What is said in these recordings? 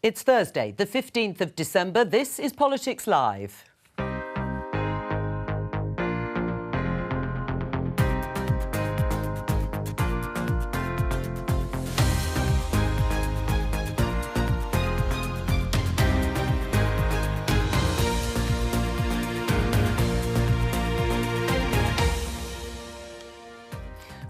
It's Thursday, the 15th of December. This is Politics Live.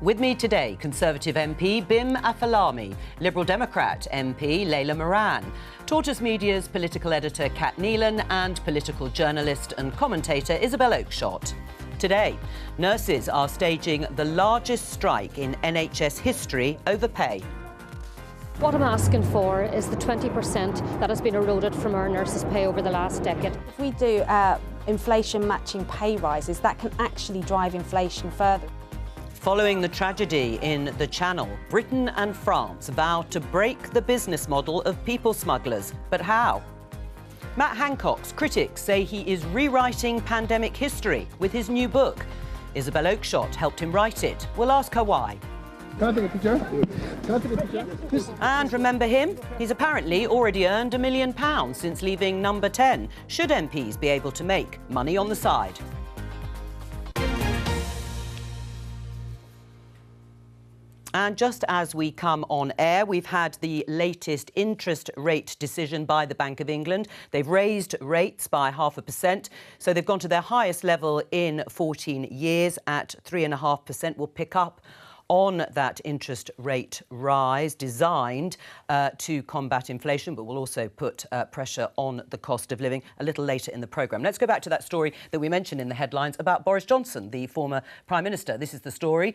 With me today, Conservative MP Bim Afalami, Liberal Democrat MP Layla Moran, Tortoise Media's political editor Kat Neelan and political journalist and commentator Isabel Oakeshott. Today, nurses are staging the largest strike in NHS history over pay. What I'm asking for is the 20% that has been eroded from our nurses' pay over the last decade. If we do inflation matching pay rises, that can actually drive inflation further. Following the tragedy in the Channel, Britain and France vow to break the business model of people smugglers. But how? Matt Hancock's critics say he is rewriting pandemic history with his new book. Isabel Oakeshott helped him write it. We'll ask her why. Can I take a picture? Can I take a picture? And remember him? He's apparently already earned £1 million since leaving number 10. Should MPs be able to make money on the side? And just as we come on air, we've had the latest interest rate decision by the Bank of England. They've raised rates by 0.5%, so they've gone to their highest level in 14 years at 3.5%. We'll pick up on that interest rate rise designed to combat inflation, but will also put pressure on the cost of living a little later in the programme. Let's go back to that story that we mentioned in the headlines about Boris Johnson, the former Prime Minister. This is the story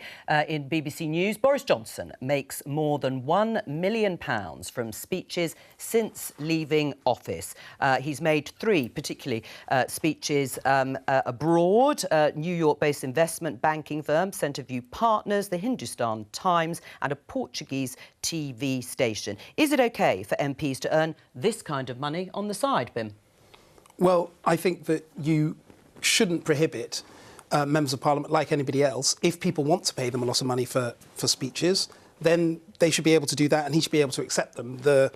in BBC News. Boris Johnson makes more than £1 million from speeches since leaving office. He's made 3 particularly speeches abroad, New York-based investment banking firm, Centreview Partners, the Hindustan Times and a Portuguese TV station. Is it OK for MPs to earn this kind of money on the side, Bim? Well, I think that you shouldn't prohibit members of Parliament, like anybody else. If people want to pay them a lot of money for speeches, then they should be able to do that and he should be able to accept them. The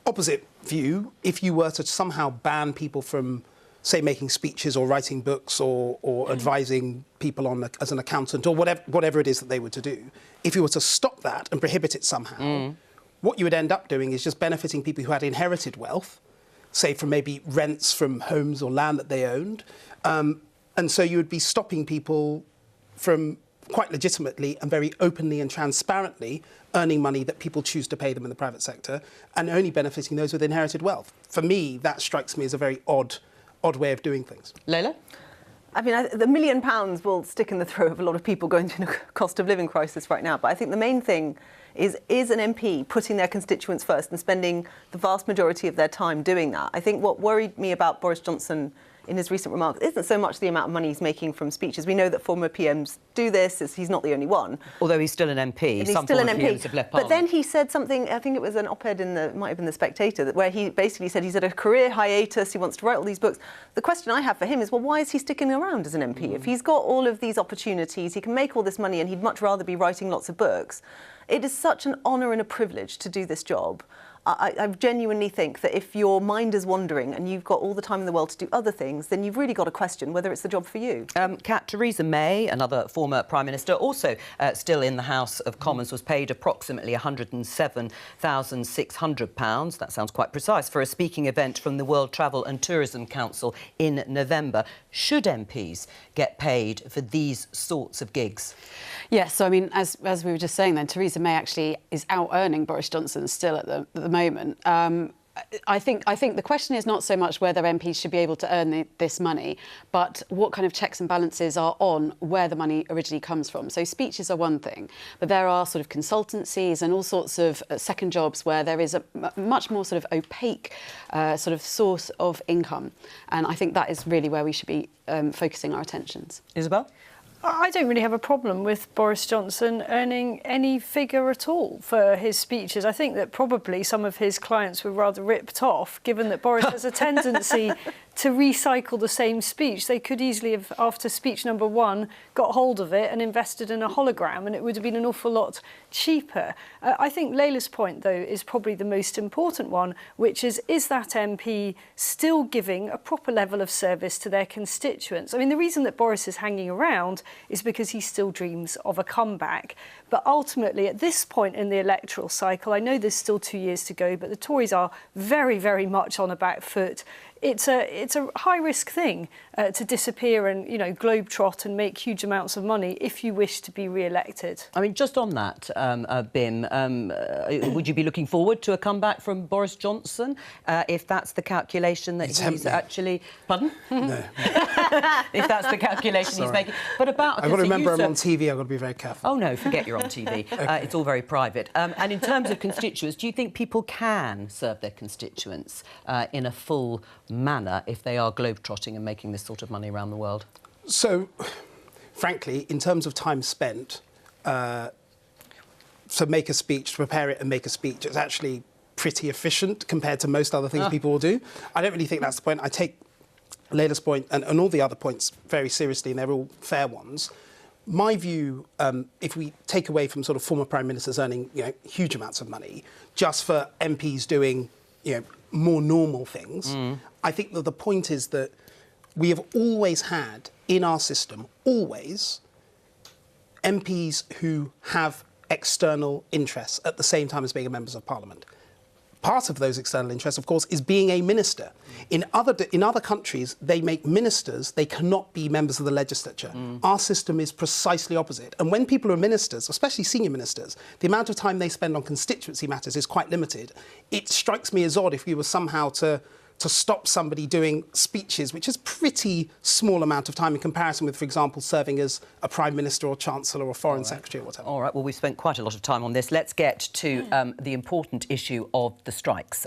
opposite view, if you were to somehow ban people from, say, making speeches or writing books or advising people on as an accountant or whatever it is that they were to do, if you were to stop that and prohibit it somehow, what you would end up doing is just benefiting people who had inherited wealth, say from maybe rents from homes or land that they owned. And so you would be stopping people from quite legitimately and very openly and transparently earning money that people choose to pay them in the private sector and only benefiting those with inherited wealth. For me, that strikes me as a very odd way of doing things. Layla? I mean, the £1 million will stick in the throat of a lot of people going through a cost of living crisis right now. But I think the main thing is an MP putting their constituents first and spending the vast majority of their time doing that. I think what worried me about Boris Johnson in his recent remarks isn't so much the amount of money he's making from speeches. We know that former PMs do this. He's not the only one. Although he's still an MP. He's still an MP. But then he said something, I think it was an op-ed might have been The Spectator, where he basically said he's at a career hiatus, he wants to write all these books. The question I have for him is, well, why is he sticking around as an MP? If he's got all of these opportunities, he can make all this money and he'd much rather be writing lots of books. It is such an honour and a privilege to do this job. I genuinely think that if your mind is wandering and you've got all the time in the world to do other things, then you've really got to question whether it's the job for you. Kat, Theresa May, another former Prime Minister, also still in the House of Commons, was paid approximately £107,600. That sounds quite precise, for a speaking event from the World Travel and Tourism Council in November. Should MPs get paid for these sorts of gigs? Yes, so I mean, as we were just saying then, Theresa May actually is out-earning Boris Johnson still at the moment. I think the question is not so much whether MPs should be able to earn this money, but what kind of checks and balances are on where the money originally comes from. So speeches are one thing, but there are sort of consultancies and all sorts of second jobs where there is a much more sort of opaque sort of source of income. And I think that is really where we should be focusing our attentions. Isabel? I don't really have a problem with Boris Johnson earning any figure at all for his speeches. I think that probably some of his clients were rather ripped off, given that Boris has a tendency to recycle the same speech. They could easily have, after speech number 1, got hold of it and invested in a hologram, and it would have been an awful lot cheaper. I think Layla's point, though, is probably the most important one, which is that MP still giving a proper level of service to their constituents? I mean, the reason that Boris is hanging around is because he still dreams of a comeback. But ultimately, at this point in the electoral cycle, I know there's still 2 years to go, but the Tories are very, very much on a back foot. It's a high-risk thing to disappear and, globetrot and make huge amounts of money if you wish to be re-elected. I mean, just on that, Bim, would you be looking forward to a comeback from Boris Johnson if that's the calculation that he's actually... Pardon? No. If that's the calculation he's making. But about... I've got to remember I'm on TV, I've got to be very careful. Oh, no, forget you're on TV. Okay. It's all very private. And in terms of constituents, do you think people can serve their constituents in a full manner if they are globetrotting and making this sort of money around the world? So, frankly, in terms of time spent, to make a speech, to prepare it and make a speech, it's actually pretty efficient compared to most other things people will do. I don't really think that's the point. I take Layla's point and all the other points very seriously, and they're all fair ones. My view, if we take away from sort of former prime ministers earning huge amounts of money, just for MPs doing more normal things, I think that the point is that we have always had in our system, always, MPs who have external interests at the same time as being a members of Parliament. Part of those external interests, of course, is being a minister. In other countries, they make ministers, they cannot be members of the legislature. Our system is precisely opposite. And when people are ministers, especially senior ministers, the amount of time they spend on constituency matters is quite limited. It strikes me as odd if we were somehow to stop somebody doing speeches, which is a pretty small amount of time in comparison with, for example, serving as a Prime Minister or Chancellor or Foreign Secretary or whatever. All right, well, we've spent quite a lot of time on this. Let's get to the important issue of the strikes.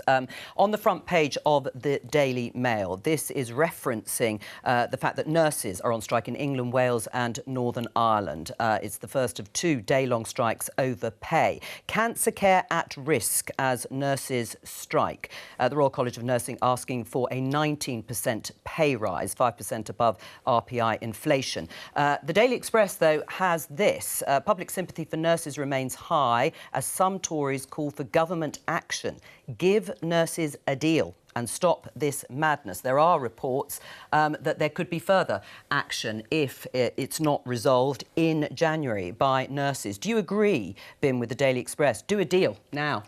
On the front page of the Daily Mail, this is referencing the fact that nurses are on strike in England, Wales and Northern Ireland. It's the first of 2 day-long strikes over pay. Cancer care at risk as nurses strike. The Royal College of Nursing asking for a 19% pay rise, 5% above RPI inflation. The Daily Express, though, has this. Public sympathy for nurses remains high as some Tories call for government action. Give nurses a deal and stop this madness. There are reports that there could be further action if it's not resolved in January by nurses. Do you agree, Bim, with the Daily Express? Do a deal now.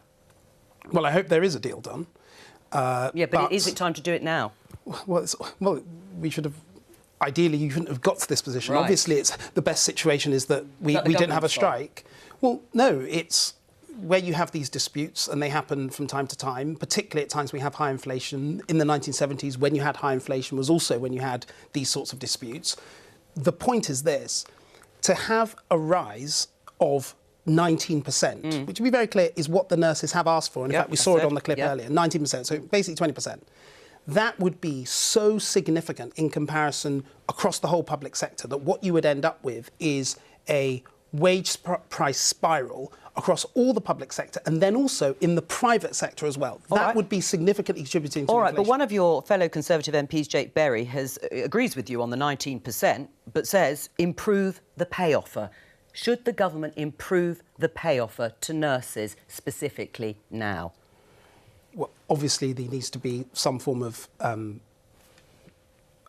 Well, I hope there is a deal done. But is it time to do it now? Well, we should have... Ideally, you shouldn't have got to this position. Right. Obviously, the best situation is that we didn't have a strike. Well, no, it's where you have these disputes, and they happen from time to time, particularly at times we have high inflation. In the 1970s, when you had high inflation, was also when you had these sorts of disputes. The point is this: to have a rise of 19%, which, to be very clear, is what the nurses have asked for. And in fact, we saw it on the clip earlier, 19%, so basically 20%. That would be so significant in comparison across the whole public sector that what you would end up with is a wage price spiral across all the public sector and then also in the private sector as well. That would be significantly contributing to inflation. All right, but one of your fellow Conservative MPs, Jake Berry, agrees with you on the 19%, but says improve the pay offer. Should the government improve the pay offer to nurses specifically now? Well, obviously, there needs to be some form of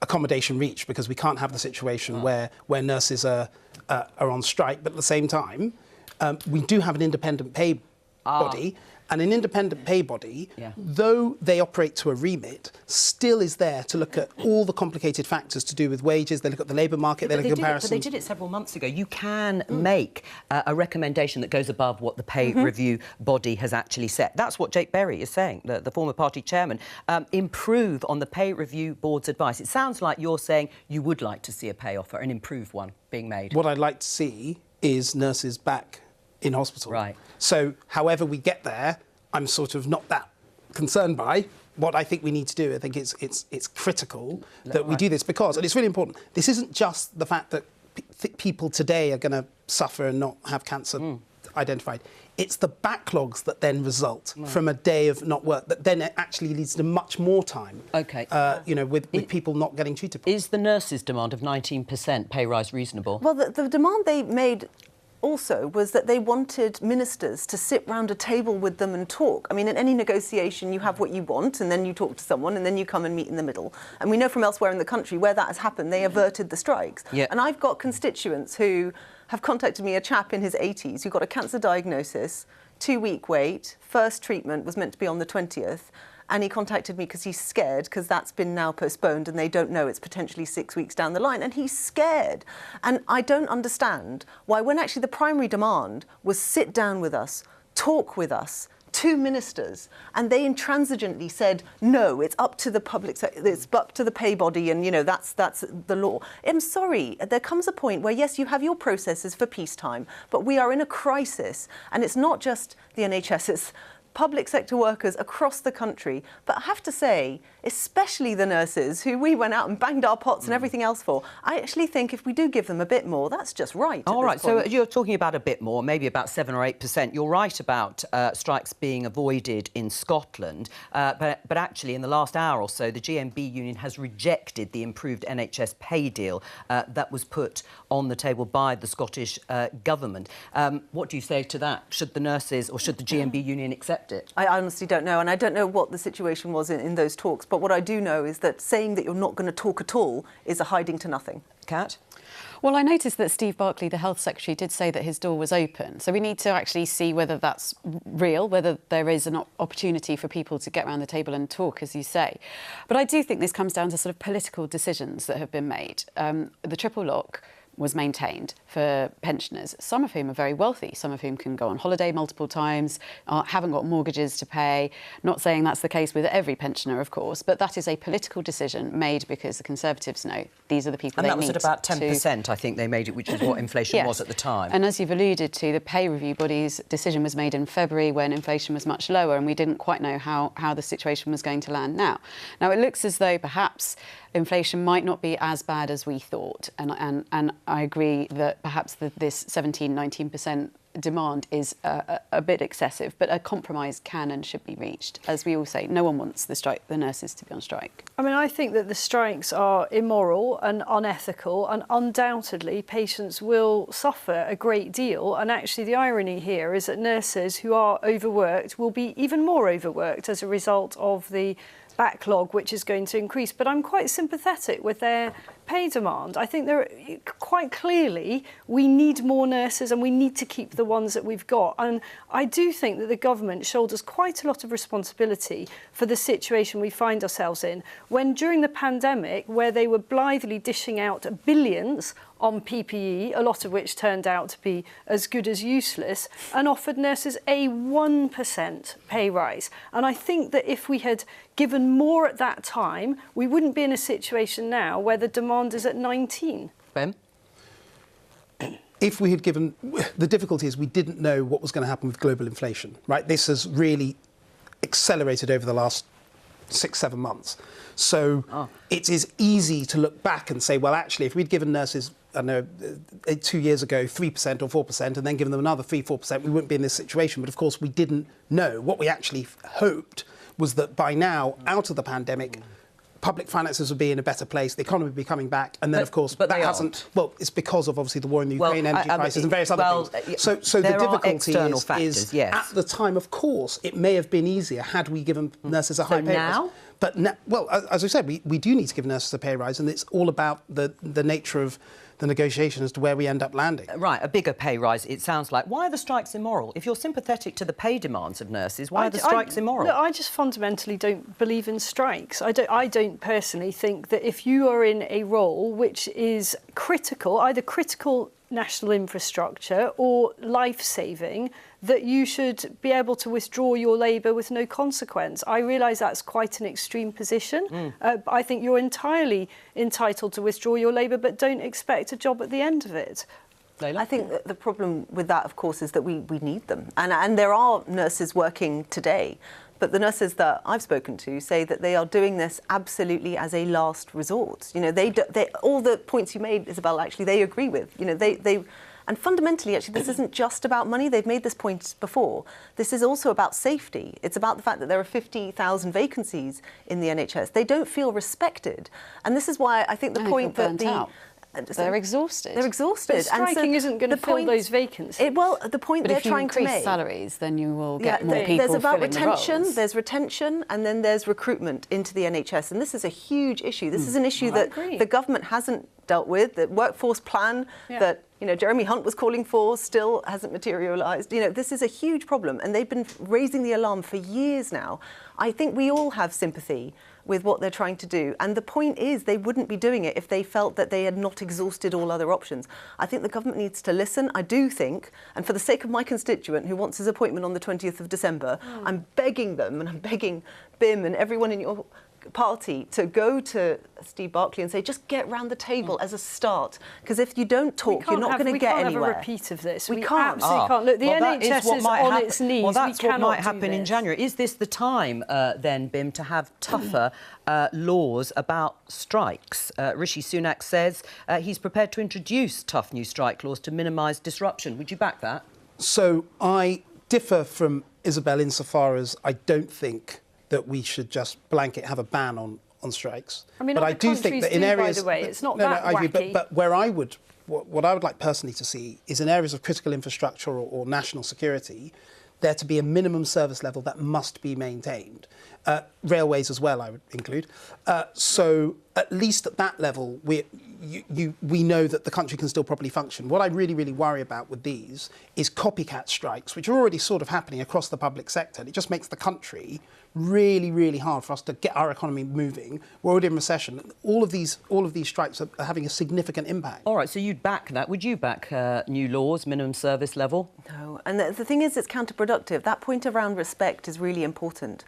accommodation reached, because we can't have the situation where nurses are on strike. But at the same time, we do have an independent pay body. And an independent pay body, though they operate to a remit, still is there to look at all the complicated factors to do with wages. They look at the labour market, they look at comparisons. But they did it several months ago. You can make a recommendation that goes above what the pay review body has actually set. That's what Jake Berry is saying, the former party chairman. Improve on the pay review board's advice. It sounds like you're saying you would like to see a pay offer, an improved one, being made. What I'd like to see is nurses back in hospital. Right. So, however we get there, I'm sort of not that concerned by. What I think we need to do, I think it's critical that we do this, because, and it's really important, this isn't just the fact that people today are going to suffer and not have cancer identified. It's the backlogs that then result from a day of not work that then it actually leads to much more time. OK. With people not getting treated properly. Is the nurses' demand of 19% pay rise reasonable? Well, the demand they made also was that they wanted ministers to sit round a table with them and talk. I mean, in any negotiation, you have what you want, and then you talk to someone, and then you come and meet in the middle. And we know from elsewhere in the country where that has happened, they averted the strikes. Yeah. And I've got constituents who have contacted me, a chap in his 80s who got a cancer diagnosis, 2-week wait, first treatment was meant to be on the 20th, and he contacted me because he's scared because that's been now postponed and they don't know it's potentially 6 weeks down the line, and he's scared. And I don't understand why, when actually the primary demand was sit down with us, talk with us, 2 ministers, and they intransigently said, no, it's up to the public sector, it's up to the pay body, and, that's the law. I'm sorry, there comes a point where, yes, you have your processes for peacetime, but we are in a crisis, and it's not just the NHS, it's public sector workers across the country. But I have to say, especially the nurses who we went out and banged our pots and everything else for, I actually think if we do give them a bit more, that's just right. All right, so you're talking about a bit more, maybe about 7 or 8%. You're right about strikes being avoided in Scotland, but actually in the last hour or so, the GMB union has rejected the improved NHS pay deal that was put on the table by the Scottish government. What do you say to that? Should the nurses or should the GMB union accept it? I honestly don't know, and I don't know what the situation was in those talks, but what I do know is that saying that you're not going to talk at all is a hiding to nothing. Kat? Well, I noticed that Steve Barclay, the Health Secretary, did say that his door was open. So we need to actually see whether that's real, whether there is an opportunity for people to get around the table and talk, as you say. But I do think this comes down to sort of political decisions that have been made. The triple lock was maintained for pensioners, some of whom are very wealthy, some of whom can go on holiday multiple times, haven't got mortgages to pay. Not saying that's the case with every pensioner, of course, but that is a political decision made because the Conservatives know these are the people they need. And that was at about 10%, I think they made it, which is what inflation was at the time. And as you've alluded to, the pay review body's decision was made in February when inflation was much lower, and we didn't quite know how the situation was going to land now. Now, it looks as though perhaps inflation might not be as bad as we thought, and I agree that perhaps this 17-19% demand is a bit excessive, but a compromise can and should be reached. As we all say, no one wants the nurses to be on strike. I mean, I think that the strikes are immoral and unethical, and undoubtedly patients will suffer a great deal. And actually the irony here is that nurses who are overworked will be even more overworked as a result of the backlog, which is going to increase. But I'm quite sympathetic with their pay demand. I think quite clearly we need more nurses and we need to keep the ones that we've got. And I do think that the government shoulders quite a lot of responsibility for the situation we find ourselves in, when during the pandemic, where they were blithely dishing out billions on PPE, a lot of which turned out to be as good as useless, and offered nurses a 1% pay rise. And I think that if we had given more at that time, we wouldn't be in a situation now where the demand is at 19. Ben? If we had given... The difficulty is we didn't know what was going to happen with global inflation, right? This has really accelerated over the last 6-7 months. So it is easy to look back and say, well, actually, if we'd given nurses, I don't know, 2 years ago, 3% or 4%, and then given them another 3-4%, we wouldn't be in this situation. But of course, we didn't know. What we actually hoped was that by now, out of the pandemic, public finances would be in a better place, the economy would be coming back, and then, of course, but that hasn't... Well, it's because of, obviously, the war in the Ukraine, energy crisis, and various other things. So the difficulty is at the time, of course, it may have been easier had we given nurses a high pay rise. But now, well, as I said, we do need to give nurses a pay rise, and it's all about the nature of the negotiation as to where we end up landing. Right, a bigger pay rise, it sounds like. Why are the strikes immoral? If you're sympathetic to the pay demands of nurses, why are the strikes immoral? Look, I just fundamentally don't believe in strikes. I don't personally think that if you are in a role which is critical, either critical national infrastructure or life-saving, that you should be able to withdraw your labour with no consequence. I realise that's quite an extreme position. I think you're entirely entitled to withdraw your labour, but don't expect a job at the end of it. I think that the problem with that, of course, is that we need them. And there are nurses working today. But the nurses that I've spoken to say that they are doing this absolutely as a last resort. You know, they all the points you made, Isabel, actually they agree with. You know, they And fundamentally, actually, this isn't just about money. They've made this point before. This is also about safety. It's about the fact that there are 50,000 vacancies in the NHS. They don't feel respected. And this is why I think the point that they're exhausted. They're exhausted. But striking isn't going to fill those vacancies. The point they're trying to make... But if you increase salaries, then you will get more people There's about filling retention, the roles. there's retention, and then there's recruitment into the NHS. And this is a huge issue. This is an issue that the government hasn't dealt with. The workforce plan that Jeremy Hunt was calling for still hasn't materialised. This is a huge problem, and they've been raising the alarm for years now. I think we all have sympathy with what they're trying to do. And the point is, they wouldn't be doing it if they felt that they had not exhausted all other options. I think the government needs to listen. I do think, and for the sake of my constituent who wants his appointment on the 20th of December, I'm begging them, and I'm begging BIM and everyone in your party to go to Steve Barclay and say, just get round the table as a start. Because if you don't talk, you're not going to get anywhere. We can't have a repeat of this. We can't. Absolutely can't. Look, the NHS is on its knees. Well, that's what might happen in January. Is this the time, then, BIM, to have tougher laws about strikes? Rishi Sunak says he's prepared to introduce tough new strike laws to minimise disruption. Would you back that? So I differ from Isabel insofar as I don't think that we should just blanket have a ban on strikes. I mean, but I do think that in areas, by the way, it's not that wacky. agree, but where I would, what I would like personally to see is in areas of critical infrastructure or national security, there to be a minimum service level that must be maintained. Railways as well, I would include. So at least at that level, we know that the country can still properly function. What I really, really worry about with these is copycat strikes, which are already sort of happening across the public sector. And it just makes the country really, really hard for us to get our economy moving. We're already in recession. All of these strikes are having a significant impact. All right, so you'd back that. Would you back new laws, minimum service level? No, and the thing is, it's counterproductive. That point around respect is really important.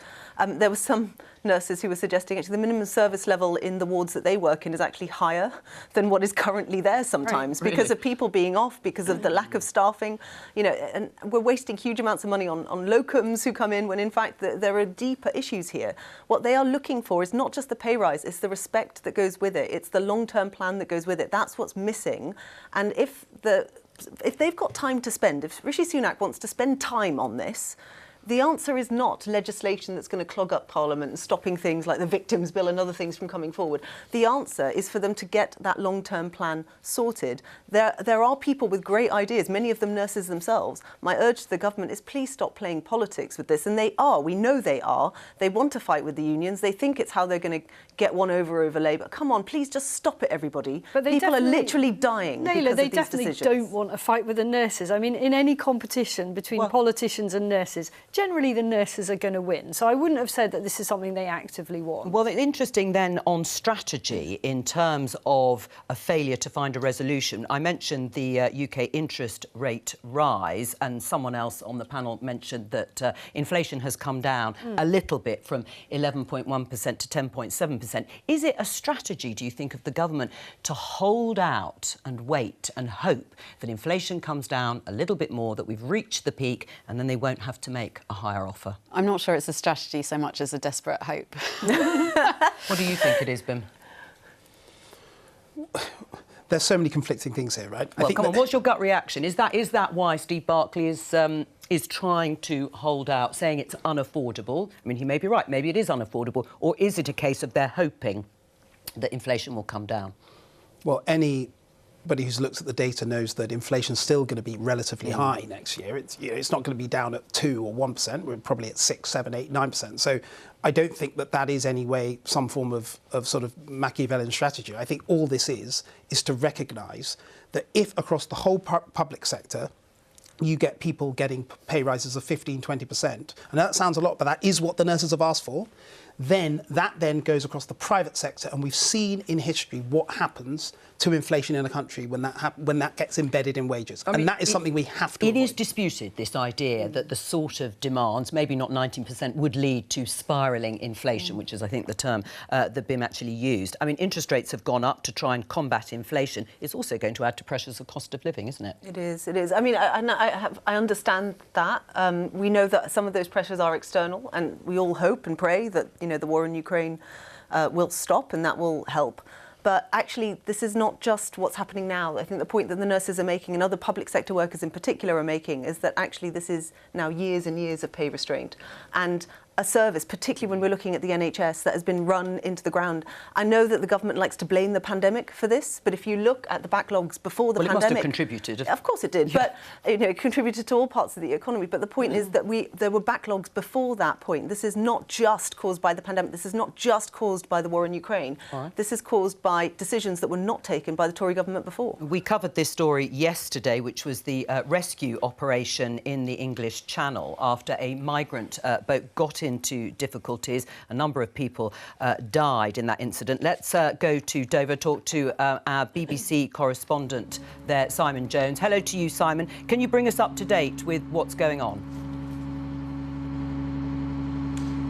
There were some nurses who were suggesting actually the minimum service level in the wards that they work in is actually higher than what is currently there sometimes because of people being off, because of the lack of staffing. And we're wasting huge amounts of money on locums who come in when in fact there are deeper issues here. What they are looking for is not just the pay rise, it's the respect that goes with it. It's the long-term plan that goes with it. That's what's missing. And if they've got time to spend, if Rishi Sunak wants to spend time on this, the answer is not legislation that's going to clog up Parliament and stopping things like the Victims' Bill and other things from coming forward. The answer is for them to get that long-term plan sorted. There are people with great ideas, many of them nurses themselves. My urge to the government is please stop playing politics with this. And they are. We know they are. They want to fight with the unions. They think it's how they're going to get one over Labour. Come on, please just stop it, everybody. But people are literally dying because of these decisions. They definitely don't want a fight with the nurses. I mean, in any competition between politicians and nurses, generally the nurses are going to win. So I wouldn't have said that this is something they actively want. Well, it's interesting then on strategy in terms of a failure to find a resolution. I mentioned the UK interest rate rise, and someone else on the panel mentioned that inflation has come down a little bit from 11.1% to 10.7%. Is it a strategy, do you think, of the government to hold out and wait and hope that inflation comes down a little bit more, that we've reached the peak, and then they won't have to make a higher offer? I'm not sure it's a strategy so much as a desperate hope. What do you think it is, Bim? There's so many conflicting things here, right? Well, come on, what's your gut reaction? Is that why Steve Barclay is trying to hold out, saying it's unaffordable? I mean, he may be right, maybe it is unaffordable, or is it a case of they're hoping that inflation will come down? Well, anybody who's looked at the data knows that inflation's still going to be relatively high next year. It's not going to be down at 2 or 1%. We're probably at 6, 7, 8, 9%. So I don't think that is anyway some form of sort of Machiavellian strategy. I think all this is to recognise that if across the whole public sector you get people getting pay rises of 15, 20%, and that sounds a lot, but that is what the nurses have asked for, then that goes across the private sector, and we've seen in history what happens to inflation in a country when that gets embedded in wages. I mean, and that is something we have to avoid. It is disputed, this idea that the sort of demands, maybe not 19%, would lead to spiralling inflation, which is, I think, the term that BIM actually used. I mean, interest rates have gone up to try and combat inflation. It's also going to add to pressures of cost of living, isn't it? It is. I mean, I understand that. We know that some of those pressures are external, and we all hope and pray that, the war in Ukraine will stop and that will help. But actually, this is not just what's happening now. I think the point that the nurses are making, and other public sector workers in particular are making, is that actually this is now years and years of pay restraint. And a service, particularly when we're looking at the NHS, that has been run into the ground. I know that the government likes to blame the pandemic for this, but if you look at the backlogs before the pandemic... Well, it must have contributed. Of course it did, but it contributed to all parts of the economy. But the point is that there were backlogs before that point. This is not just caused by the pandemic. This is not just caused by the war in Ukraine. Right. This is caused by decisions that were not taken by the Tory government before. We covered this story yesterday, which was the rescue operation in the English Channel after a migrant boat got into difficulties. A number of people died in that incident. Let's go to Dover, talk to our BBC correspondent there, Simon Jones. Hello to you, Simon. Can you bring us up to date with what's going on?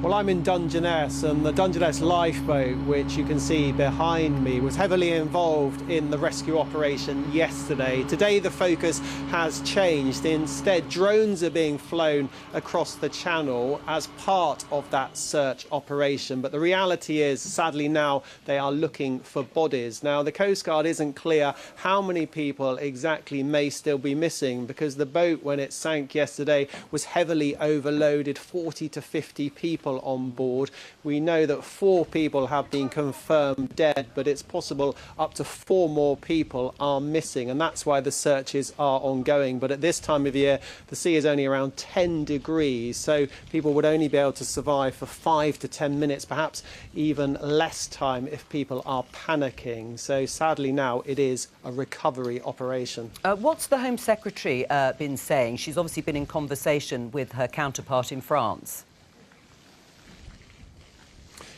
Well, I'm in Dungeness, and the Dungeness lifeboat, which you can see behind me, was heavily involved in the rescue operation yesterday. Today, the focus has changed. Instead, drones are being flown across the channel as part of that search operation. But the reality is, sadly now, they are looking for bodies. Now, the Coast Guard isn't clear how many people exactly may still be missing, because the boat, when it sank yesterday, was heavily overloaded, 40 to 50 people on board. We know that 4 people have been confirmed dead, but it's possible up to 4 more people are missing, and that's why the searches are ongoing. But at this time of year, the sea is only around 10 degrees, so people would only be able to survive for 5 to 10 minutes, perhaps even less time if people are panicking. So sadly now it is a recovery operation. What's the Home Secretary been saying? She's obviously been in conversation with her counterpart in France.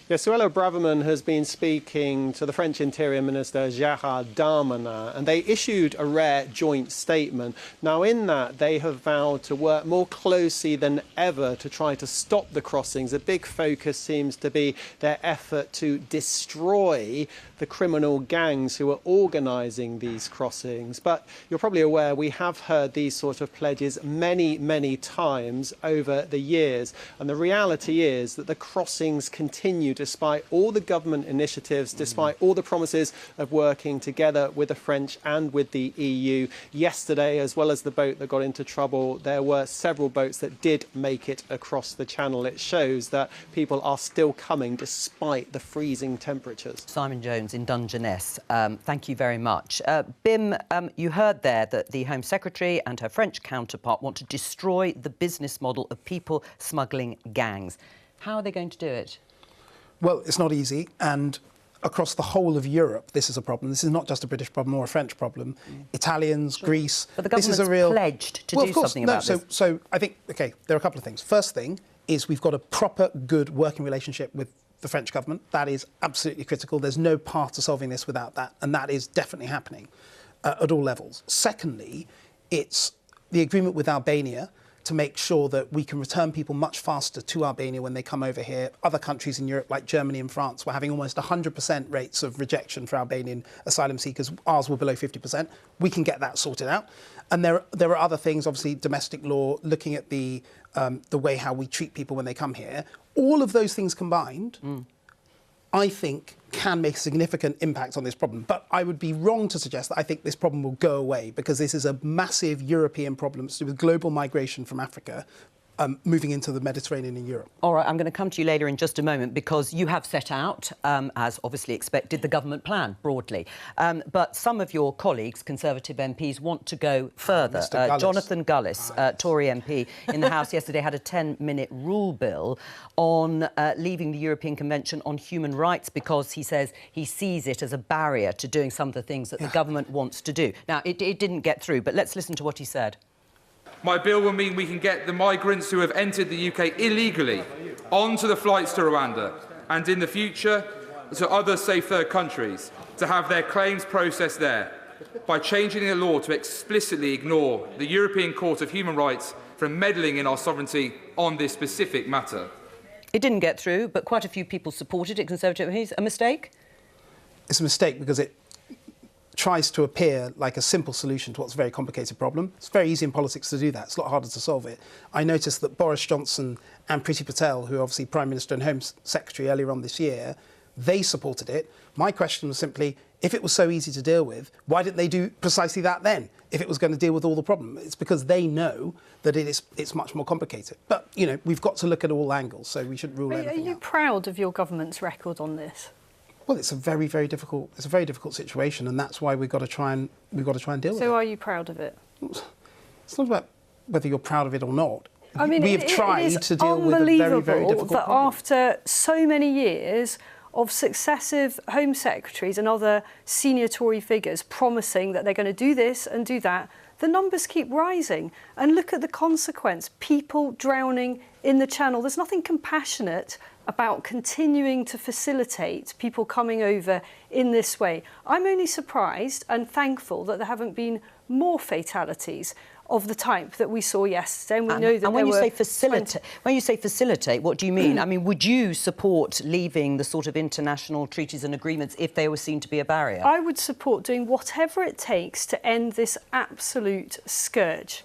Yes, Suella Braverman has been speaking to the French Interior Minister Gérald Darmanin, and they issued a rare joint statement. Now, in that, they have vowed to work more closely than ever to try to stop the crossings. A big focus seems to be their effort to destroy the criminal gangs who are organising these crossings. But you're probably aware we have heard these sort of pledges many, many times over the years. And the reality is that the crossings continue despite all the government initiatives, despite all the promises of working together with the French and with the EU. Yesterday, as well as the boat that got into trouble, there were several boats that did make it across the channel. It shows that people are still coming despite the freezing temperatures. Simon Jones in Dungeness, thank you very much. Bim, you heard there that the Home Secretary and her French counterpart want to destroy the business model of people smuggling gangs. How are they going to do it? Well, it's not easy, and across the whole of Europe, this is a problem. This is not just a British problem or a French problem. Italians, Greece... But the government's pledged to do something about this. So I think, OK, there are a couple of things. First thing is we've got a proper, good working relationship with the French government. That is absolutely critical. There's no path to solving this without that, and that is definitely happening at all levels. Secondly, it's the agreement with Albania to make sure that we can return people much faster to Albania when they come over here. Other countries in Europe, like Germany and France, were having almost 100% rates of rejection for Albanian asylum seekers. Ours were below 50%. We can get that sorted out. And there are other things, obviously, domestic law, looking at the way how we treat people when they come here. All of those things combined, I think, can make a significant impact on this problem. But I would be wrong to suggest that I think this problem will go away, because this is a massive European problem to do with global migration from Africa moving into the Mediterranean and Europe. All right, I'm going to come to you later in just a moment, because you have set out, as obviously expected, the government plan broadly. But some of your colleagues, Conservative MPs, want to go further. Jonathan Gullis, Tory MP in the House yesterday, had a 10-minute rule bill on leaving the European Convention on Human Rights, because he says he sees it as a barrier to doing some of the things that the government wants to do. Now, it didn't get through, but let's listen to what he said. My bill will mean we can get the migrants who have entered the UK illegally onto the flights to Rwanda, and in the future to other safe third countries, to have their claims processed there, by changing the law to explicitly ignore the European Court of Human Rights from meddling in our sovereignty on this specific matter. It didn't get through, but quite a few people supported it, Conservative MPs. A mistake? It's a mistake because it tries to appear like a simple solution to what's a very complicated problem. It's very easy in politics to do that. It's a lot harder to solve it. I noticed that Boris Johnson and Priti Patel, who are obviously Prime Minister and Home Secretary earlier on this year, They supported it. My question was simply, if it was so easy to deal with, why didn't they do precisely that then? If it was going to deal with all the problem, it's because they know that it's much more complicated. But you know, we've got to look at all angles, so we shouldn't rule anything out. Are you proud of your government's record on this? Well, it's a very difficult situation, and that's why we've got to try and deal with it. So, are you proud of it? It's not about whether you're proud of it or not. I mean, we have tried to deal with a very difficult that problem. After so many years of successive Home Secretaries and other senior Tory figures promising that they're going to do this and do that, the numbers keep rising. And look at the consequence, people drowning in the Channel. There's nothing compassionate about continuing to facilitate people coming over in this way. I'm only surprised and thankful that there haven't been more fatalities of the type that we saw yesterday, and we know that when you say facilitate, what do you mean? I mean, would you support leaving the sort of international treaties and agreements if they were seen to be a barrier? I would support doing whatever it takes to end this absolute scourge.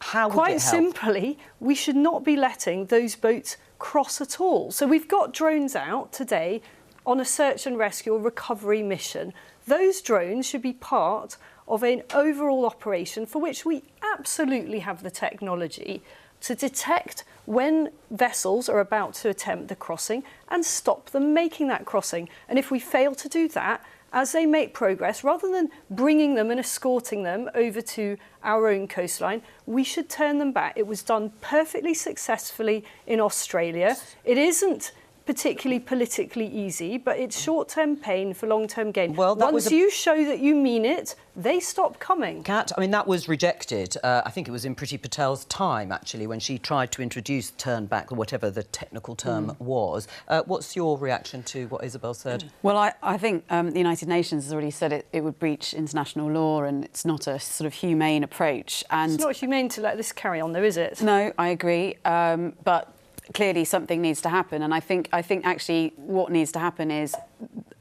How would Quite it help? simply, we should not be letting those boats cross at all. So we've got drones out today on a search and rescue or recovery mission. Those drones should be part of an overall operation for which we absolutely have the technology to detect when vessels are about to attempt the crossing and stop them making that crossing. And if we fail to do that, as they make progress, rather than bringing them and escorting them over to our own coastline, we should turn them back. It was done perfectly successfully in Australia. It isn't particularly politically easy, but it's short-term pain for long-term gain. Well, once you show that you mean it, they stop coming. Kat, I mean, that was rejected. I think it was in Priti Patel's time, actually, when she tried to introduce turn back, or whatever the technical term was. What's your reaction to what Isabel said? Well, I think the United Nations has already said it would breach international law, and it's not a sort of humane approach. And it's not humane to let this carry on, though, is it? No, I agree. But clearly something needs to happen, and I think actually what needs to happen is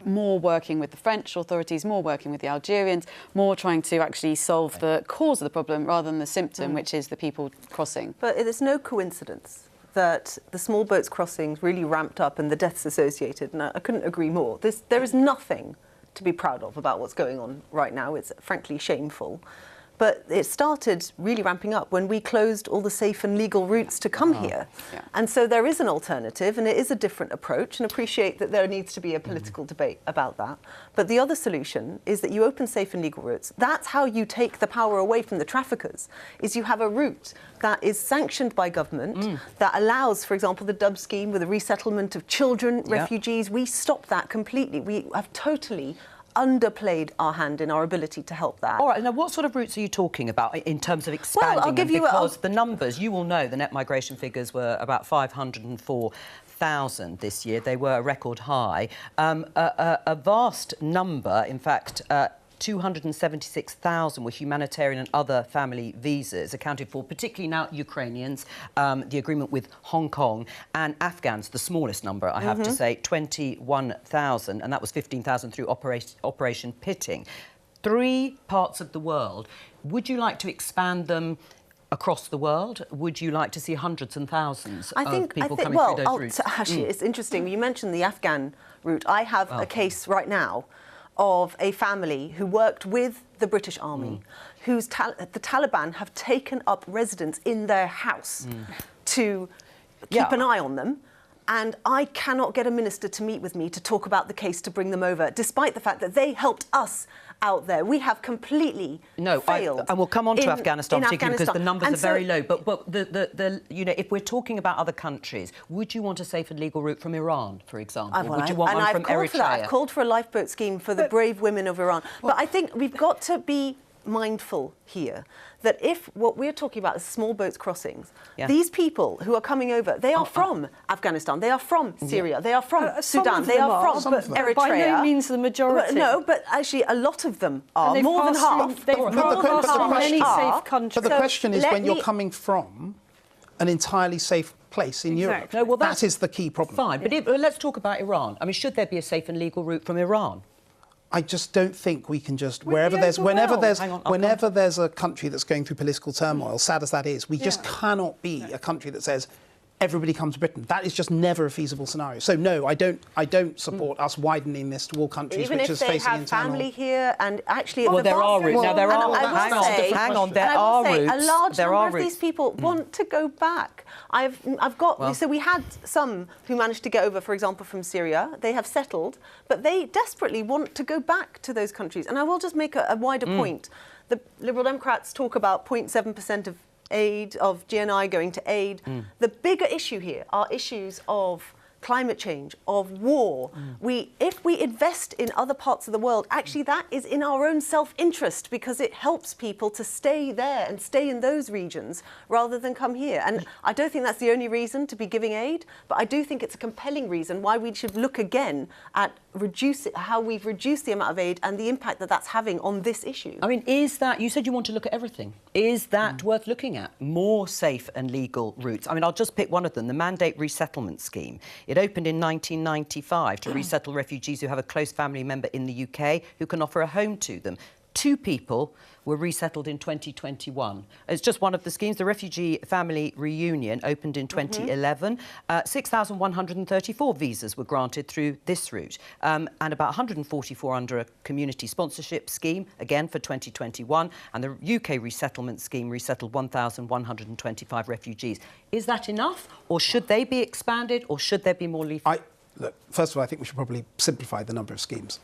more working with the French authorities, more working with the Algerians, more trying to actually solve the cause of the problem rather than the symptom, which is the people crossing. But it is no coincidence that the small boats crossings really ramped up and the deaths associated, and I couldn't agree more. There is nothing to be proud of about what's going on right now. It's frankly shameful. But it started really ramping up when we closed all the safe and legal routes to come here. Yeah. And so there is an alternative, and it is a different approach, and appreciate that there needs to be a political debate about that. But the other solution is that you open safe and legal routes. That's how you take the power away from the traffickers, is you have a route that is sanctioned by government, that allows, for example, the Dub scheme with the resettlement of children, refugees. We stop that completely. We have totally underplayed our hand in our ability to help that. All right, now what sort of routes are you talking about in terms of expanding I'll give them? You because the numbers, you will know, the net migration figures were about 504,000 this year. They were a record high. A vast number, in fact, 276,000 were humanitarian and other family visas, accounted for particularly now Ukrainians, the agreement with Hong Kong, and Afghans, the smallest number, I have to say, 21,000, and that was 15,000 through Operation Pitting. 3 parts of the world. Would you like to expand them across the world? Would you like to see hundreds and thousands of people coming through those routes? Actually, it's interesting. You mentioned the Afghan route. I have a case right now of a family who worked with the British Army, whose the Taliban have taken up residence in their house to keep an eye on them. And I cannot get a minister to meet with me to talk about the case to bring them over, despite the fact that they helped us out there. We have completely failed. And we'll come on to Afghanistan particularly because the numbers are very low. But you know, if we're talking about other countries, would you want a safe and legal route from Iran, for example? Would you want one from Eritrea? I've called for a lifeboat scheme for the brave women of Iran. But I think we've got to be mindful here that if what we're talking about is small boats crossings, these people who are coming over, they are from Afghanistan, they are from Syria, they are from Sudan, they are from Eritrea. By no means the majority. No, but actually a lot of them are, more than half. They've passed through many safe countries. But the question is when you're coming from an entirely safe place in Europe. No, well, that is the key problem. Fine, but let's talk about Iran. I mean, should there be a safe and legal route from Iran? I just don't think we can just whenever there's a country that's going through political turmoil, sad as that is, we just cannot be a country that says everybody come to Britain. That is just never a feasible scenario. So no, I don't support us widening this to all countries even which if is they facing have internal... family here, and actually, Well, there are routes. Now there are. Hang on. There are routes. A large there number of these people want to go back. I've got. Well, so we had some who managed to get over, for example, from Syria. They have settled, but they desperately want to go back to those countries. And I will just make a wider point. The Liberal Democrats talk about 0.7% of aid, of GNI going to aid. The bigger issue here are issues of climate change, of war. If we invest in other parts of the world, actually that is in our own self-interest, because it helps people to stay there and stay in those regions rather than come here. And I don't think that's the only reason to be giving aid, but I do think it's a compelling reason why we should look again at how we've reduced the amount of aid and the impact that that's having on this issue. I mean, is that, you said you want to look at everything. Is that worth looking at? More safe and legal routes. I mean, I'll just pick one of them, the Mandate Resettlement Scheme. It opened in 1995 to resettle refugees who have a close family member in the UK who can offer a home to them. 2 people were resettled in 2021. It's just one of the schemes. The Refugee Family Reunion opened in 2011. 6,134 visas were granted through this route, and about 144 under a community sponsorship scheme, again for 2021. And the UK resettlement scheme resettled 1,125 refugees. Is that enough, or should they be expanded, or should there be more lethal? Look, first of all, I think we should probably simplify the number of schemes.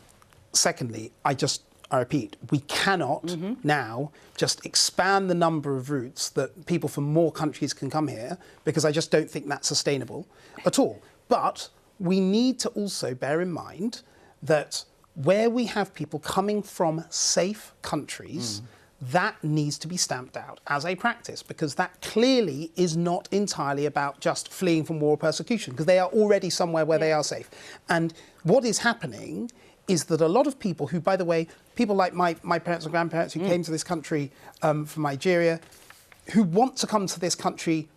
Secondly, I repeat, we cannot now just expand the number of routes that people from more countries can come here, because I just don't think that's sustainable at all. But we need to also bear in mind that where we have people coming from safe countries, that needs to be stamped out as a practice, because that clearly is not entirely about just fleeing from war or persecution, because they are already somewhere where they are safe. And what is happening is that a lot of people who, by the way, people like my parents and grandparents who came to this country from Nigeria, who want to come to this country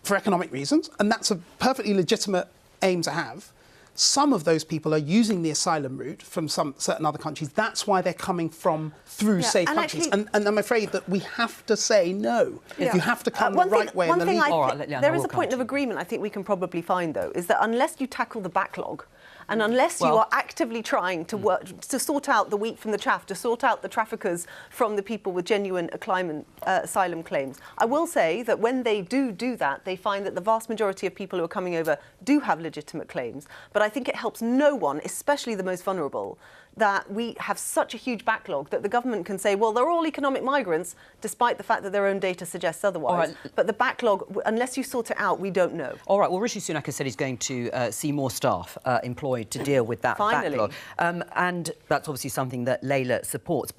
for economic reasons, and that's a perfectly legitimate aim to have. Some of those people are using the asylum route from certain other countries. That's why they're coming through safe countries. And I'm afraid that we have to say no. You have to come the right way and the legal way. There is a point of agreement I think we can probably find, though, is that unless you tackle the backlog, and unless you are actively trying to work to sort out the wheat from the chaff, to sort out the traffickers from the people with genuine asylum claims, I will say that when they do that, they find that the vast majority of people who are coming over do have legitimate claims. But I think it helps no one, especially the most vulnerable, that we have such a huge backlog that the government can say, well, they're all economic migrants, despite the fact that their own data suggests otherwise. But the backlog, unless you sort it out, we don't know. All right, well, Rishi Sunak has said he's going to see more staff employed to deal with that backlog. And that's obviously something that Layla supports.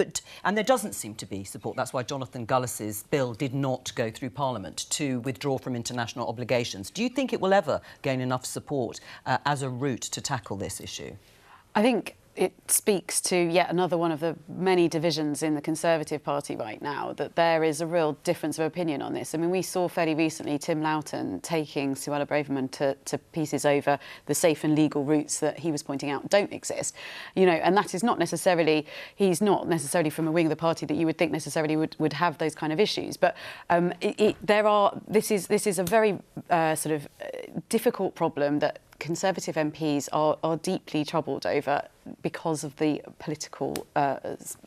And there doesn't seem to be support. That's why Jonathan Gullis's bill did not go through Parliament to withdraw from international obligations. Do you think it will ever gain enough support as a route to tackle this issue? I think it speaks to yet another one of the many divisions in the Conservative Party right now, that there is a real difference of opinion on this. I mean, we saw fairly recently Tim Loughton taking Suella Braverman to pieces over the safe and legal routes that he was pointing out don't exist. You know, and that is not necessarily, he's not necessarily from a wing of the party that you would think necessarily would have those kind of issues. But this is a very difficult problem that Conservative MPs are deeply troubled over because of the political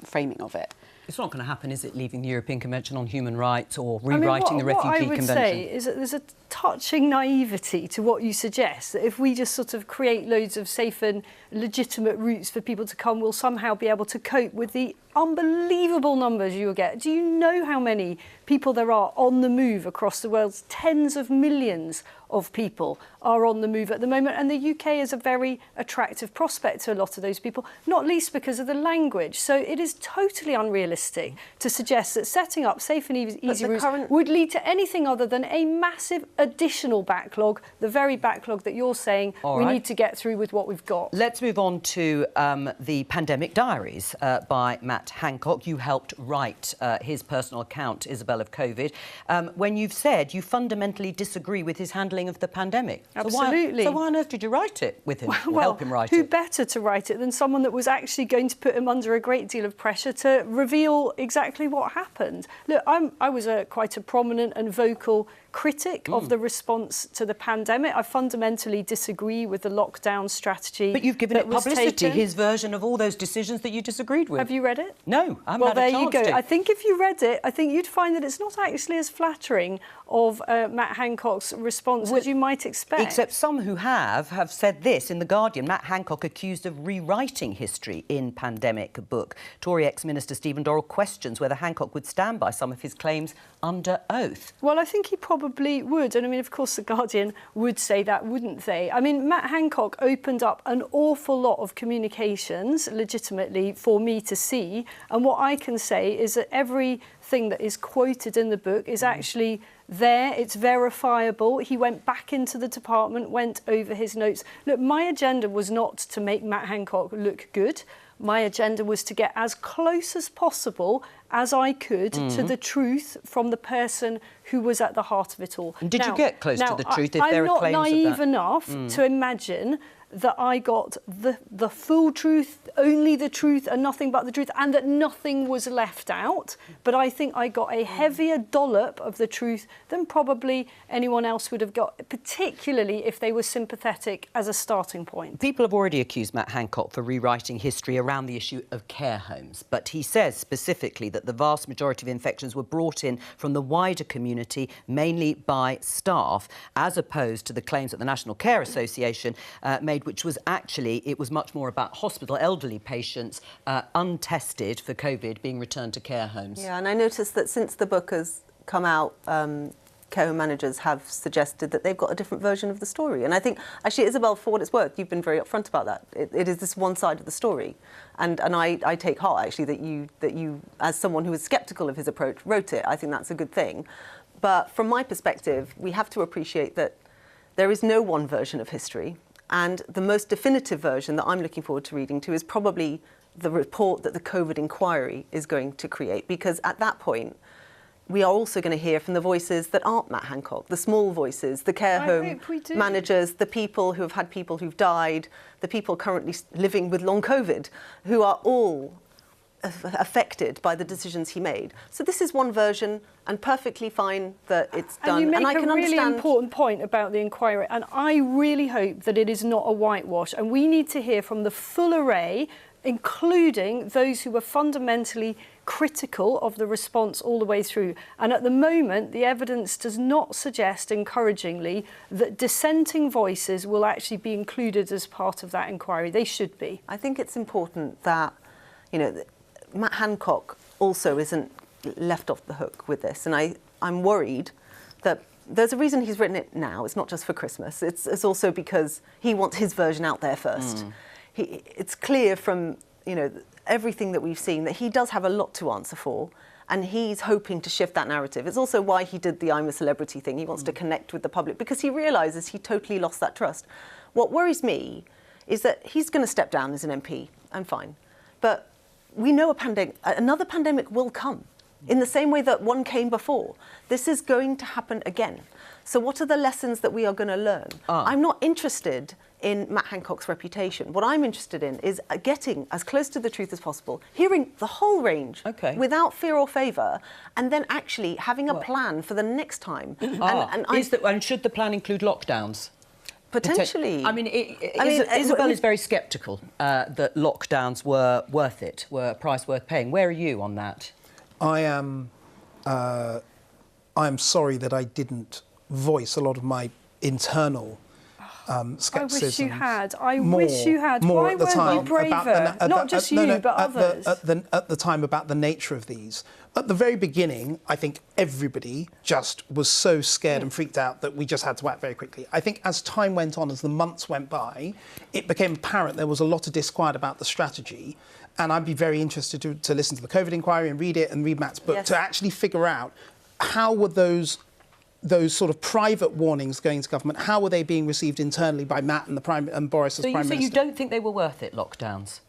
framing of it. It's not going to happen, is it, leaving the European Convention on Human Rights or rewriting the Refugee Convention? What I would say is that there's a touching naivety to what you suggest, that if we just sort of create loads of safe and legitimate routes for people to come, we'll somehow be able to cope with the unbelievable numbers you will get. Do you know how many people there are on the move across the world? Tens of millions of people are on the move at the moment, and the UK is a very attractive prospect to a lot of those people, not least because of the language. So it is totally unrealistic to suggest that setting up safe and easy routes would lead to anything other than a massive additional backlog, the very backlog that you're saying we need to get through with what we've got. Let's move on to the Pandemic Diaries by Matt Hancock. You helped write his personal account, Isabel, of COVID, when you've said you fundamentally disagree with his handling handling of the pandemic. Absolutely. So why on earth did you write it with him, or Well, help him write who it? better to write it than someone that was actually going to put him under a great deal of pressure to reveal exactly what happened? Look, I was quite a prominent and vocal critic of the response to the pandemic. I fundamentally disagree with the lockdown strategy. But you've given it publicity, taken. his version of all those decisions that you disagreed with. Have you read it? No, I haven't Well, had a there chance you go. to. I think if you read it, I think you'd find that it's not actually as flattering of Matt Hancock's response as you might expect. Except some who have said this in The Guardian. Matt Hancock accused of rewriting history in pandemic book. Tory ex-minister Stephen Dorrell questions whether Hancock would stand by some of his claims under oath. Well, I think he probably would. And I mean, of course, The Guardian would say that, wouldn't they? I mean, Matt Hancock opened up an awful lot of communications legitimately for me to see. And what I can say is that everything that is quoted in the book is actually there, it's verifiable. He went back into the department, went over his notes. Look, my agenda was not to make Matt Hancock look good. My agenda was to get as close as possible as I could to the truth from the person who was at the heart of it all. And did you get close to the truth if there are claims of that? I'm not naive enough to imagine that I got the full truth, only the truth and nothing but the truth, and that nothing was left out. But I think I got a heavier dollop of the truth than probably anyone else would have got, particularly if they were sympathetic as a starting point. People have already accused Matt Hancock for rewriting history around the issue of care homes. But he says specifically that the vast majority of infections were brought in from the wider community, mainly by staff, as opposed to the claims that the National Care Association made, which was actually, it was much more about hospital elderly patients untested for COVID being returned to care homes. Yeah, and I noticed that since the book has come out, care home managers have suggested that they've got a different version of the story. And I think, actually, Isabel, for what it's worth, you've been very upfront about that. It is this one side of the story. And I take heart, actually, that you, as someone who was sceptical of his approach, wrote it. I think that's a good thing. But from my perspective, we have to appreciate that there is no one version of history. And the most definitive version that I'm looking forward to reading to is probably the report that the COVID inquiry is going to create, because at that point, we are also going to hear from the voices that aren't Matt Hancock, the small voices, the care home managers, the people who have had people who've died, the people currently living with long COVID, who are all affected by the decisions he made. So this is one version, and perfectly fine that it's done. And you make I can a really understand important point about the inquiry, and I really hope that it is not a whitewash. And we need to hear from the full array, including those who were fundamentally critical of the response all the way through. And at the moment, the evidence does not suggest, encouragingly, that dissenting voices will actually be included as part of that inquiry. They should be. I think it's important that, you know, Matt Hancock also isn't left off the hook with this. And I'm worried that there's a reason he's written it now. It's not just for Christmas. It's also because he wants his version out there first. It's clear from, you know, everything that we've seen that he does have a lot to answer for, and he's hoping to shift that narrative. It's also why he did the I'm a Celebrity thing. He wants to connect with the public because he realises he totally lost that trust. What worries me is that he's going to step down as an MP, and fine. But we know another pandemic will come in the same way that one came before. This is going to happen again. So what are the lessons that we are going to learn? I'm not interested in Matt Hancock's reputation. What I'm interested in is getting as close to the truth as possible, hearing the whole range without fear or favour, and then actually having a plan for the next time. And should the plan include lockdowns? Potentially. I mean, Isabel is very sceptical that lockdowns were worth it, were a price worth paying. Where are you on that? I am sorry that I didn't voice a lot of my internal scepticism. I wish you had. I wish you had. Why weren't you braver? Not just you, but others. At the time, about the nature of these. At the very beginning, I think everybody just was so scared and freaked out that we just had to act very quickly. I think as time went on, as the months went by, it became apparent there was a lot of disquiet about the strategy. And I'd be very interested to listen to the COVID inquiry and read it and read Matt's book to actually figure out how were those sort of private warnings going to government, how were they being received internally by Matt and Boris as Prime Minister? So you don't think they were worth it, lockdowns?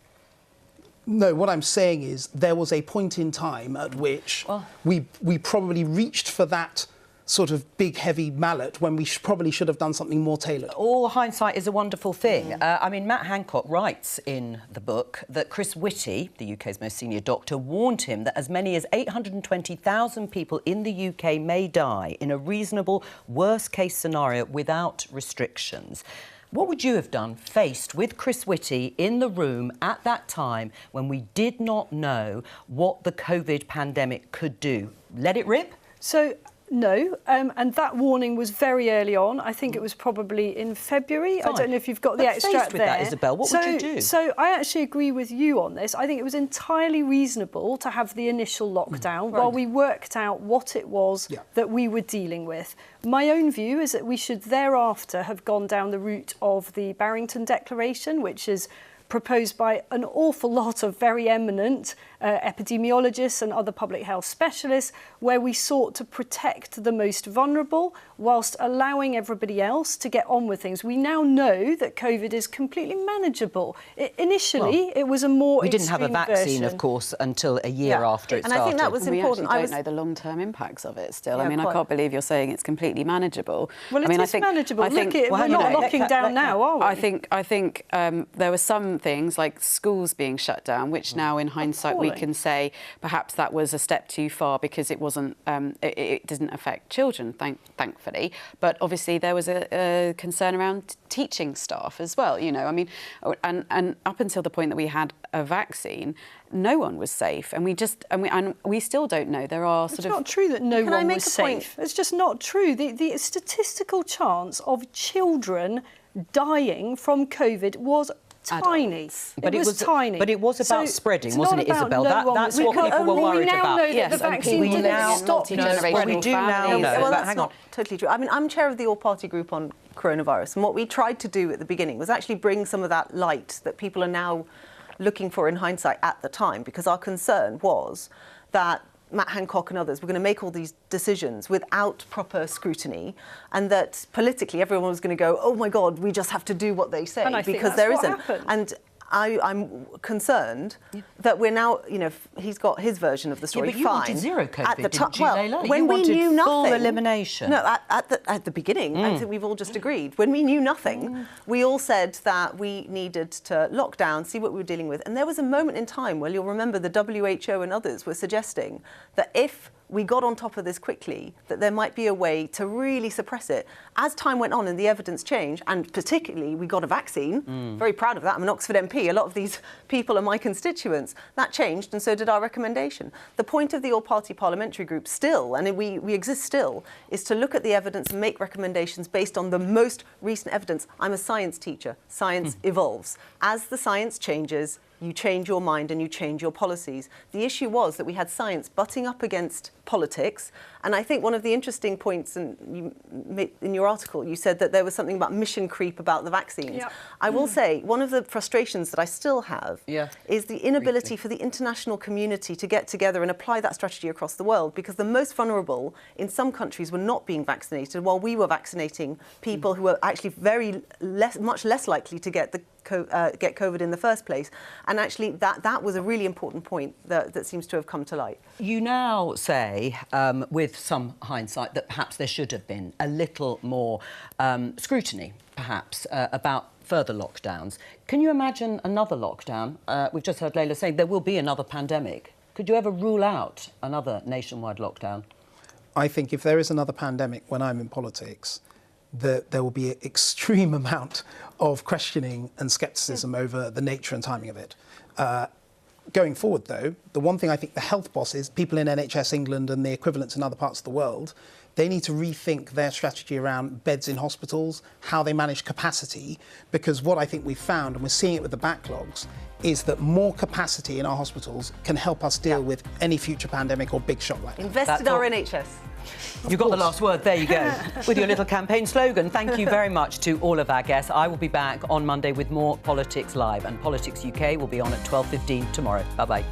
No, what I'm saying is there was a point in time at which we probably reached for that sort of big, heavy mallet when we probably should have done something more tailored. All hindsight is a wonderful thing. I mean, Matt Hancock writes in the book that Chris Whitty, the UK's most senior doctor, warned him that as many as 820,000 people in the UK may die in a reasonable worst-case scenario without restrictions. What would you have done faced with Chris Whitty in the room at that time when we did not know what the COVID pandemic could do? Let it rip? So, no, and that warning was very early on. I think it was probably in February. Fine. I don't know if you've got the But extract faced with there. that, Isabel, what would you do? So I actually agree with you on this. I think it was entirely reasonable to have the initial lockdown while we worked out what it was that we were dealing with. My own view is that we should thereafter have gone down the route of the Barrington Declaration, which is proposed by an awful lot of very eminent epidemiologists and other public health specialists, where we sought to protect the most vulnerable whilst allowing everybody else to get on with things. We now know that COVID is completely manageable. Initially, it was a more We didn't have a vaccine, version. of course, until a year after it and started. I think that was important. We actually don't know the long-term impacts of it still. Yeah, I mean, quite. I can't believe you're saying it's completely manageable. Well, I mean, it is manageable. I think, Look, we're not locking down now, are we? I think there were some things like schools being shut down, which now in hindsight we can say perhaps that was a step too far because it wasn't, it didn't affect children, thankfully. But obviously there was a concern around teaching staff as well. You know, I mean, and up until the point that we had a vaccine, no one was safe, and we still don't know. There are It's not true that no one was safe. Point? It's just not true. The statistical chance of children dying from COVID was tiny. But it was tiny. But it was about spreading, wasn't it, Isabel? That's what people were worried about. We now know that the vaccine didn't stop. We do now know. Well, but that's hang on. not totally true. I mean, I'm chair of the all-party group on coronavirus, and what we tried to do at the beginning was actually bring some of that light that people are now looking for in hindsight at the time, because our concern was that Matt Hancock and others were going to make all these decisions without proper scrutiny, and that politically everyone was going to go, oh my God, we just have to do what they say, And I think because that's there what isn't. happened. And I'm concerned that we're now, you know, he's got his version of the story. Yeah, but you fine. wanted zero COVID, At the didn't you, well, Layla? when You we wanted knew full nothing, elimination. No, at the beginning, I think we've all just agreed. When we knew nothing, we all said that we needed to lock down, see what we were dealing with. And there was a moment in time where you'll remember the WHO and others were suggesting that if we got on top of this quickly, that there might be a way to really suppress it. As time went on and the evidence changed, and particularly we got a vaccine, very proud of that. I'm an Oxford MP. A lot of these people are my constituents. That changed, and so did our recommendation. The point of the all-party parliamentary group still, and we exist still, is to look at the evidence and make recommendations based on the most recent evidence. I'm a science teacher. Science evolves. As the science changes, you change your mind and you change your policies. The issue was that we had science butting up against politics, and I think one of the interesting points in your article, you said that there was something about mission creep about the vaccines. Yeah. I will say, one of the frustrations that I still have is the inability for the international community to get together and apply that strategy across the world, because the most vulnerable in some countries were not being vaccinated while we were vaccinating people who were actually much less likely to get COVID in the first place. And actually that was a really important point that seems to have come to light. You now say, with some hindsight, that perhaps there should have been a little more scrutiny, perhaps, about further lockdowns. Can you imagine another lockdown? We've just heard Layla saying there will be another pandemic. Could you ever rule out another nationwide lockdown? I think if there is another pandemic when I'm in politics, that there will be an extreme amount of questioning and scepticism over the nature and timing of it. Going forward, though, the one thing I think the health bosses, people in NHS England and the equivalents in other parts of the world, they need to rethink their strategy around beds in hospitals, how they manage capacity, because what I think we've found, and we're seeing it with the backlogs, is that more capacity in our hospitals can help us deal with any future pandemic or big shock like that. Invest in our NHS. You got the last word. There you go. With your little campaign slogan. Thank you very much to all of our guests. I will be back on Monday with more Politics Live, and Politics UK will be on at 12:15 tomorrow. Bye-bye.